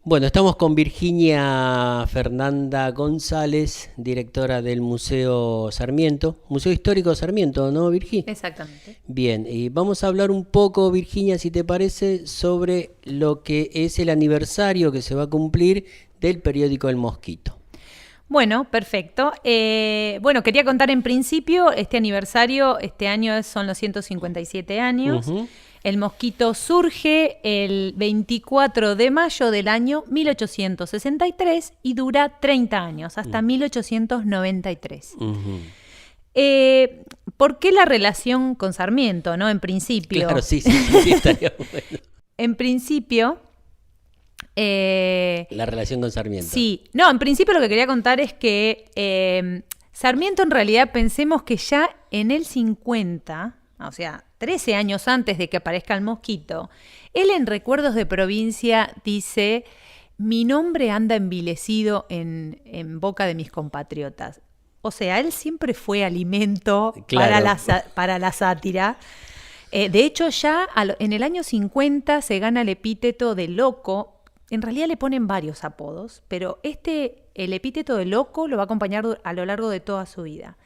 Bueno, estamos con Virginia Fernanda González, directora del Museo Sarmiento, Museo Histórico Sarmiento, ¿no, Virgi? Exactamente. Bien, y vamos a hablar un poco, Virginia, si te parece, sobre lo que es el aniversario que se va a cumplir del periódico El Mosquito. Bueno, perfecto. Bueno, quería contar en principio, este aniversario, este año son los 157 años. Ujú. El Mosquito surge el 24 de mayo del año 1863 y dura 30 años, hasta 1893. Ujú. ¿Por qué la relación con Sarmiento, no? En principio. Claro, sí, estaría bueno. En principio... La relación con Sarmiento. Sí, no, en principio lo que quería contar es que Sarmiento en realidad pensemos que ya en el 50, o sea, 13 años antes de que aparezca el Mosquito, él en Recuerdos de Provincia dice: mi nombre anda envilecido en boca de mis compatriotas. O sea, él siempre fue alimento Claro. para la sátira. De hecho, ya en el año 50 se gana el epíteto de loco. En realidad le ponen varios apodos, pero el epíteto de loco lo va a acompañar a lo largo de toda su vida.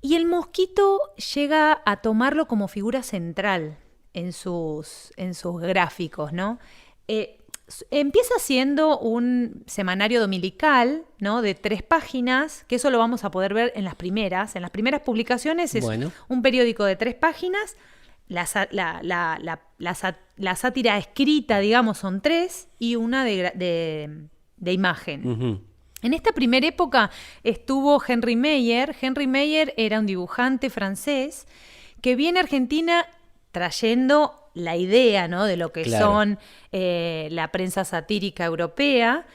Y el Mosquito llega a tomarlo como figura central en sus gráficos, ¿no? Empieza siendo un semanario dominical, ¿no? De 3 páginas, que eso lo vamos a poder ver en las primeras. En las primeras publicaciones es Bueno. un periódico de 3 páginas. La sátira escrita, digamos, son 3 y una de imagen. Ujú. En esta primera época estuvo Henry Meyer. Henry Meyer era un dibujante francés que viene a Argentina trayendo la idea, ¿no? De lo que Claro. son la prensa satírica europea,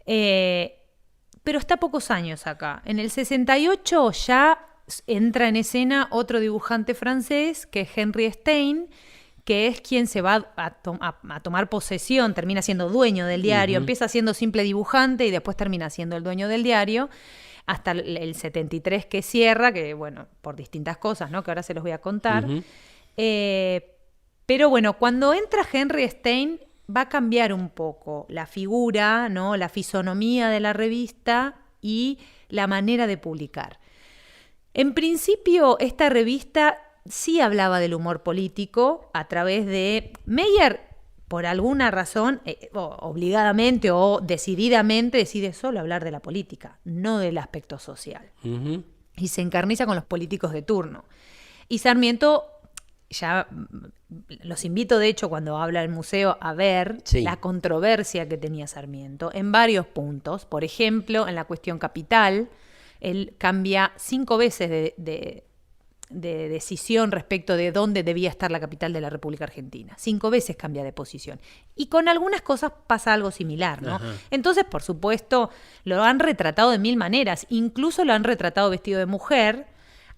pero está pocos años acá. En el 68 ya entra en escena otro dibujante francés, que es Henry Stein, que es quien se va a tomar posesión, termina siendo dueño del diario, Ujú. empieza siendo simple dibujante y después termina siendo el dueño del diario, hasta el 73 que cierra, que bueno, por distintas cosas, ¿no? Que ahora se los voy a contar. Ujú. Pero bueno, cuando entra Henry Stein va a cambiar un poco la figura, ¿no? La fisonomía de la revista y la manera de publicar. En principio, esta revista sí hablaba del humor político a través de Meyer, por alguna razón, obligadamente o decididamente, decide solo hablar de la política, no del aspecto social. Ujú. Y se encarniza con los políticos de turno. Y Sarmiento, ya los invito de hecho cuando habla el museo a ver Sí. la controversia que tenía Sarmiento en varios puntos. Por ejemplo, en la cuestión capital, él cambia 5 veces de decisión respecto de dónde debía estar la capital de la República Argentina. 5 veces cambia de posición. Y con algunas cosas pasa algo similar, ¿no? Ajá. Entonces, por supuesto, lo han retratado de 1000 maneras. Incluso lo han retratado vestido de mujer,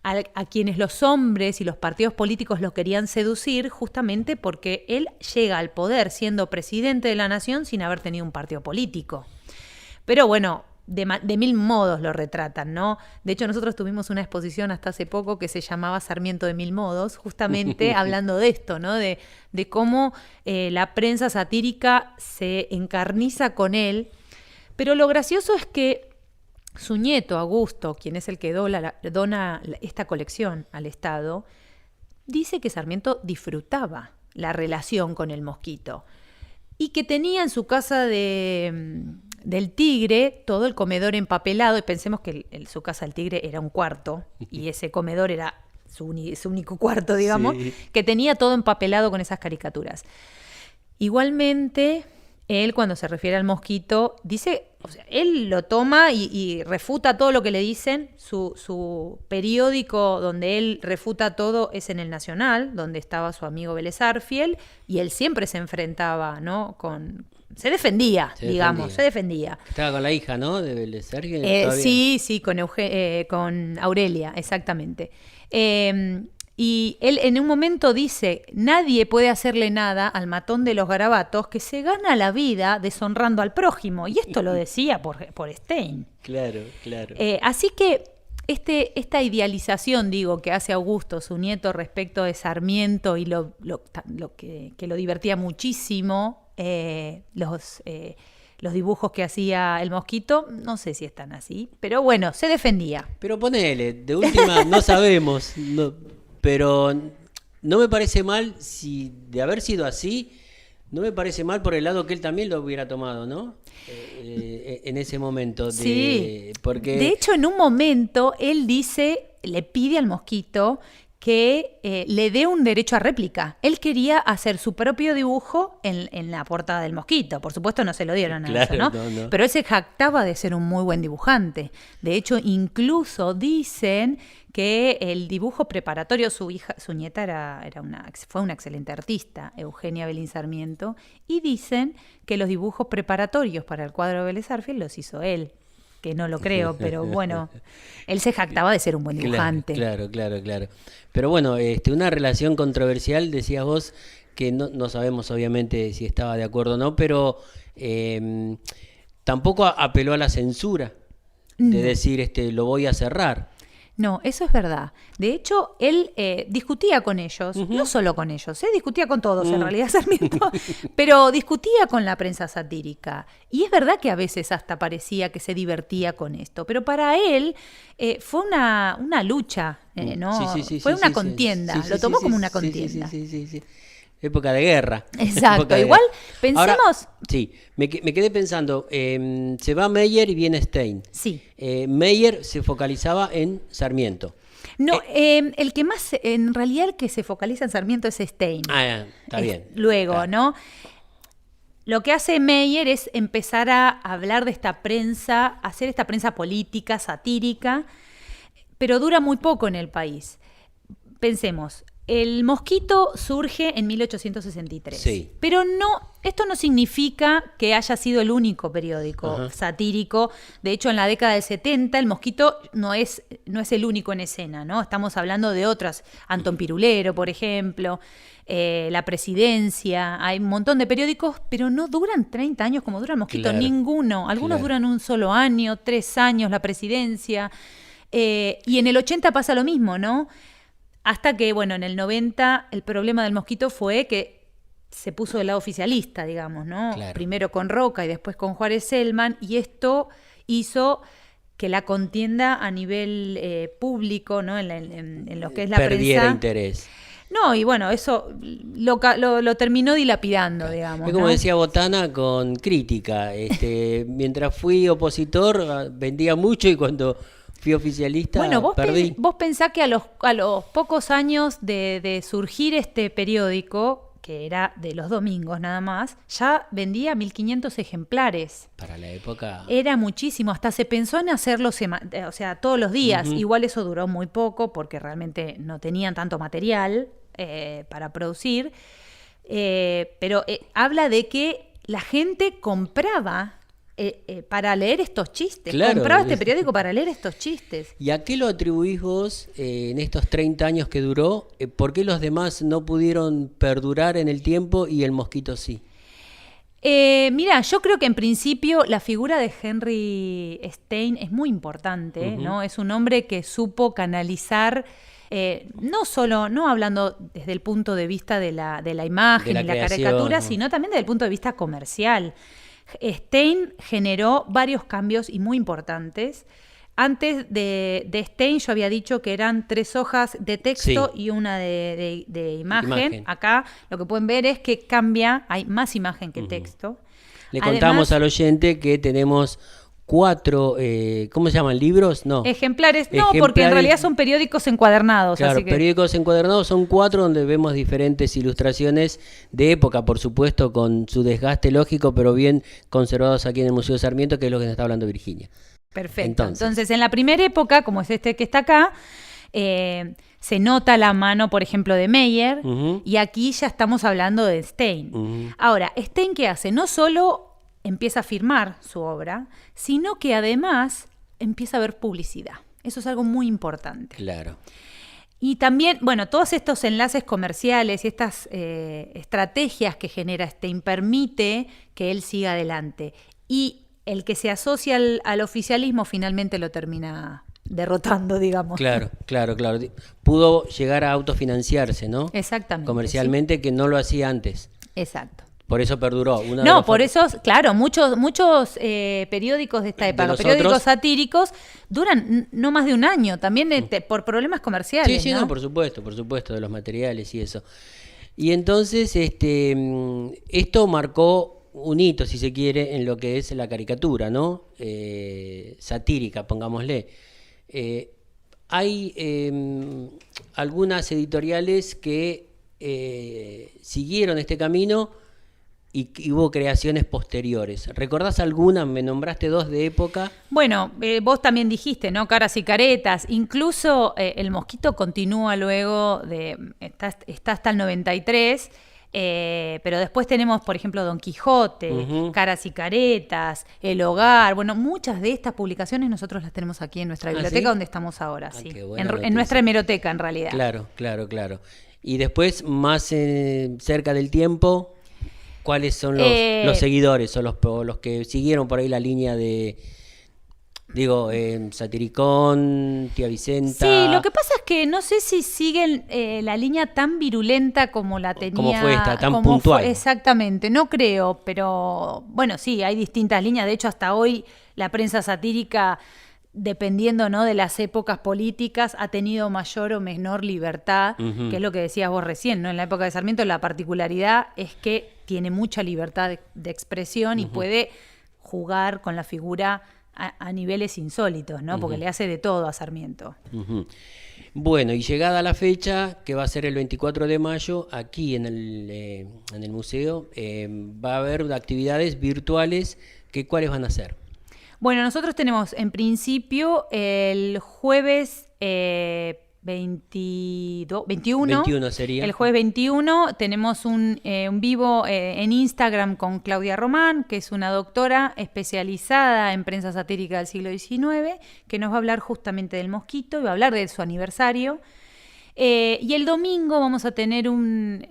a quienes los hombres y los partidos políticos lo querían seducir justamente porque él llega al poder siendo presidente de la nación sin haber tenido un partido político. Pero bueno, de 1000 modos lo retratan, ¿no? De hecho, nosotros tuvimos una exposición hasta hace poco que se llamaba Sarmiento de 1000 modos, justamente hablando de esto, ¿no? De cómo la prensa satírica se encarniza con él. Pero lo gracioso es que su nieto, Augusto, quien es el que dona esta colección al Estado, dice que Sarmiento disfrutaba la relación con el Mosquito y que tenía en su casa del Tigre todo el comedor empapelado, y pensemos que su casa del Tigre era un cuarto y ese comedor era su único cuarto, digamos, Sí. que tenía todo empapelado con esas caricaturas. Igualmente, él cuando se refiere al Mosquito, dice, o sea, él lo toma y refuta todo lo que le dicen. Su periódico donde él refuta todo es en El Nacional, donde estaba su amigo Vélez Arfiel, y él siempre se enfrentaba, ¿no? Se defendía, digamos, se defendía. Estaba con la hija, ¿no? De Vélez Arfiel, todavía. Sí, con Aurelia, exactamente. Y él en un momento dice: nadie puede hacerle nada al matón de los garabatos que se gana la vida deshonrando al prójimo. Y esto lo decía por Stein. Claro, claro. Así que esta idealización, digo, que hace Augusto, su nieto, respecto de Sarmiento y lo que lo divertía muchísimo, los dibujos que hacía el Mosquito, no sé si están así, pero bueno, se defendía. Pero ponele, de última no sabemos, pero no me parece mal, si de haber sido así, no me parece mal por el lado que él también lo hubiera tomado, ¿no? En ese momento. Sí, porque... de hecho en un momento él le pide al Mosquito que le dé un derecho a réplica. Él quería hacer su propio dibujo en la portada del Mosquito. Por supuesto no se lo dieron a claro, eso, ¿no? No. Pero él se jactaba de ser un muy buen dibujante. De hecho, incluso dicen que el dibujo preparatorio, su nieta fue una excelente artista, Eugenia Belín Sarmiento, y dicen que los dibujos preparatorios para el cuadro de Vélez Sarsfield los hizo él. Que no lo creo, pero bueno, él se jactaba de ser un buen dibujante. Claro. Pero bueno, una relación controversial, decías vos, que no sabemos obviamente si estaba de acuerdo o no, pero tampoco apeló a la censura de decir, lo voy a cerrar. No, eso es verdad. De hecho, él discutía con ellos, no solo con ellos, discutía con todos en realidad, Sarmiento, pero discutía con la prensa satírica. Y es verdad que a veces hasta parecía que se divertía con esto, pero para él fue una lucha, ¿no? Fue una contienda, lo tomó como una contienda. Sí. Época de guerra. Exacto. Igual, pensemos... Ahora, sí, me quedé pensando, se va Meyer y viene Stein. Sí. Meyer se focalizaba en Sarmiento. No, en realidad el que se focaliza en Sarmiento es Stein. Está bien. Luego, claro. ¿no? Lo que hace Meyer es empezar a hablar de esta prensa, hacer esta prensa política, satírica, pero dura muy poco en el país. Pensemos, el Mosquito surge en 1863, sí. Pero esto no significa que haya sido el único periódico satírico. De hecho, en la década del 70 el Mosquito no es el único en escena, ¿no? Estamos hablando de otras, Antón Pirulero, por ejemplo, La Presidencia, hay un montón de periódicos, pero no duran 30 años como dura el Mosquito, claro, ninguno. Algunos duran un solo año, 3 años, La Presidencia, y en el 80 pasa lo mismo, ¿no? Hasta que, bueno, en el 90 el problema del Mosquito fue que se puso del lado oficialista, digamos, ¿no? Claro. Primero con Roca y después con Juárez Selman, y esto hizo que la contienda a nivel público, ¿no? En lo que es la perdiera prensa... interés. No, y bueno, eso lo terminó dilapidando, digamos. Es como ¿no? decía Botana con Crítica. Mientras fui opositor, vendía mucho y cuando... fui oficialista, bueno, perdí. Vos pensás que a los pocos años de surgir este periódico, que era de los domingos nada más, ya vendía 1.500 ejemplares. Para la época... Era muchísimo, hasta se pensó en hacerlo todos los días. Igual eso duró muy poco porque realmente no tenían tanto material para producir. Pero habla de que la gente compraba... para leer estos chistes. Claro, compraba este periódico para leer estos chistes. ¿Y a qué lo atribuís vos en estos 30 años que duró? ¿Por qué los demás no pudieron perdurar en el tiempo y el Mosquito sí? Mira, yo creo que en principio la figura de Henry Stein es muy importante, ¿no? Es un hombre que supo canalizar, no hablando desde el punto de vista de la imagen y la caricatura, sino también desde el punto de vista comercial. Stein generó varios cambios y muy importantes. Antes de Stein yo había dicho que eran 3 hojas de texto y una de imagen. Acá lo que pueden ver es que cambia, hay más imagen que texto. Le contamos al oyente que tenemos 4, ¿cómo se llaman? ¿Libros? No. Ejemplares, porque en realidad son periódicos encuadernados. Claro, así que... periódicos encuadernados son 4 donde vemos diferentes ilustraciones de época, por supuesto, con su desgaste lógico, pero bien conservados aquí en el Museo de Sarmiento, que es lo que nos está hablando Virginia. Perfecto. Entonces, en la primera época, como es este que está acá, se nota la mano, por ejemplo, de Meyer, y aquí ya estamos hablando de Stein. Ahora, ¿Stein qué hace? No solo empieza a firmar su obra, sino que además empieza a haber publicidad. Eso es algo muy importante. Claro. Y también, bueno, todos estos enlaces comerciales y estas estrategias que genera Stein permite que él siga adelante. Y el que se asocia al oficialismo finalmente lo termina derrotando, digamos. Claro. Pudo llegar a autofinanciarse, ¿no? Exactamente. Comercialmente, sí. Que no lo hacía antes. Exacto. Por eso perduró. No, por eso, claro, muchos periódicos de esta época, periódicos satíricos, duran no más de un año, también por problemas comerciales. Sí, ¿no? Por supuesto, de los materiales y eso. Y entonces esto marcó un hito, si se quiere, en lo que es la caricatura, ¿no? Satírica, pongámosle. Hay algunas editoriales que siguieron este camino y hubo creaciones posteriores. ¿Recordás alguna? Me nombraste dos de época. Bueno, vos también dijiste, ¿no? Caras y caretas. Incluso El Mosquito continúa luego está hasta el 93, pero después tenemos, por ejemplo, Don Quijote, Caras y Caretas, El Hogar. Bueno, muchas de estas publicaciones nosotros las tenemos aquí en nuestra biblioteca, ¿sí? Donde estamos ahora, sí. En nuestra hemeroteca, en realidad. Claro. Y después, más cerca del tiempo, ¿cuáles son los seguidores o los que siguieron por ahí la línea de, Satiricón, Tía Vicenta? Sí, lo que pasa es que no sé si siguen la línea tan virulenta como la tenía. Como fue esta, tan puntual. Exactamente, no creo, pero bueno, sí, hay distintas líneas. De hecho, hasta hoy la prensa satírica, dependiendo, ¿no?, de las épocas políticas, ha tenido mayor o menor libertad, que es lo que decías vos recién, ¿no? En la época de Sarmiento la particularidad es que tiene mucha libertad de expresión y puede jugar con la figura a niveles insólitos, ¿no? Porque le hace de todo a Sarmiento. Bueno, y llegada la fecha, que va a ser el 24 de mayo, aquí en el museo, va a haber actividades virtuales. ¿Cuáles van a ser? Bueno, nosotros tenemos en principio el jueves 21 sería. El jueves 21 tenemos un vivo en Instagram con Claudia Román, que es una doctora especializada en prensa satírica del siglo XIX, que nos va a hablar justamente del Mosquito y va a hablar de su aniversario. Y el domingo vamos a tener un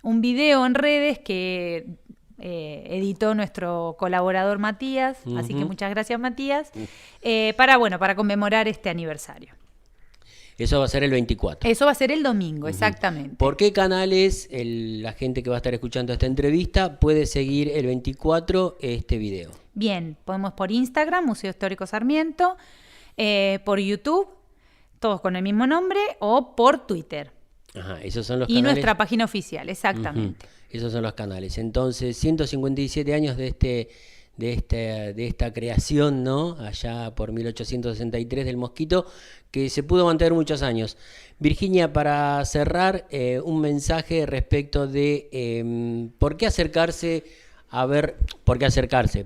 video en redes que editó nuestro colaborador Matías, así que muchas gracias, Matías, para conmemorar este aniversario. Eso va a ser el 24. Eso va a ser el domingo, exactamente. ¿Por qué canales la gente que va a estar escuchando esta entrevista puede seguir el 24 este video? Bien, podemos por Instagram, Museo Histórico Sarmiento, por YouTube, todos con el mismo nombre, o por Twitter. Ajá, esos son los canales. Y nuestra página oficial, exactamente. Esos son los canales. Entonces, 157 años de esta creación, ¿no? Allá por 1863 del Mosquito, que se pudo mantener muchos años. Virginia, para cerrar, un mensaje respecto de por qué acercarse,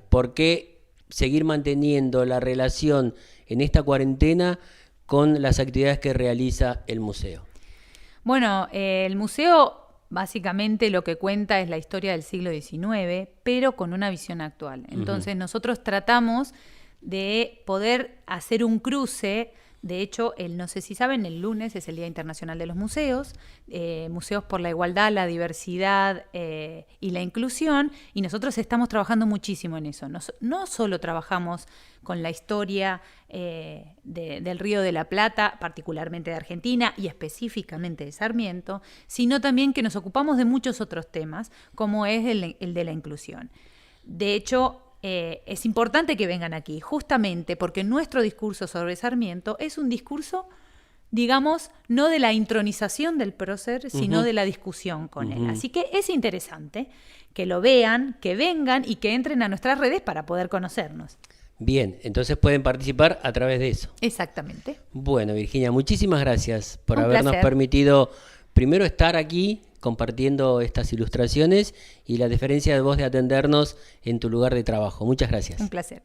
por qué seguir manteniendo la relación en esta cuarentena con las actividades que realiza el museo. Bueno, el museo básicamente lo que cuenta es la historia del siglo XIX, pero con una visión actual. Entonces nosotros tratamos de poder hacer un cruce. De hecho, no sé si saben, el lunes es el Día Internacional de los Museos, Museos por la Igualdad, la Diversidad y la Inclusión, y nosotros estamos trabajando muchísimo en eso. No solo trabajamos con la historia del Río de la Plata, particularmente de Argentina y específicamente de Sarmiento, sino también que nos ocupamos de muchos otros temas, como es el de la inclusión. De hecho, es importante que vengan aquí, justamente porque nuestro discurso sobre Sarmiento es un discurso, digamos, no de la intronización del prócer, sino de la discusión con él. Así que es interesante que lo vean, que vengan y que entren a nuestras redes para poder conocernos. Bien, entonces pueden participar a través de eso. Exactamente. Bueno, Virginia, muchísimas gracias por Un habernos placer. permitido primero estar aquí compartiendo estas ilustraciones y la deferencia de vos de atendernos en tu lugar de trabajo. Muchas gracias. Un placer.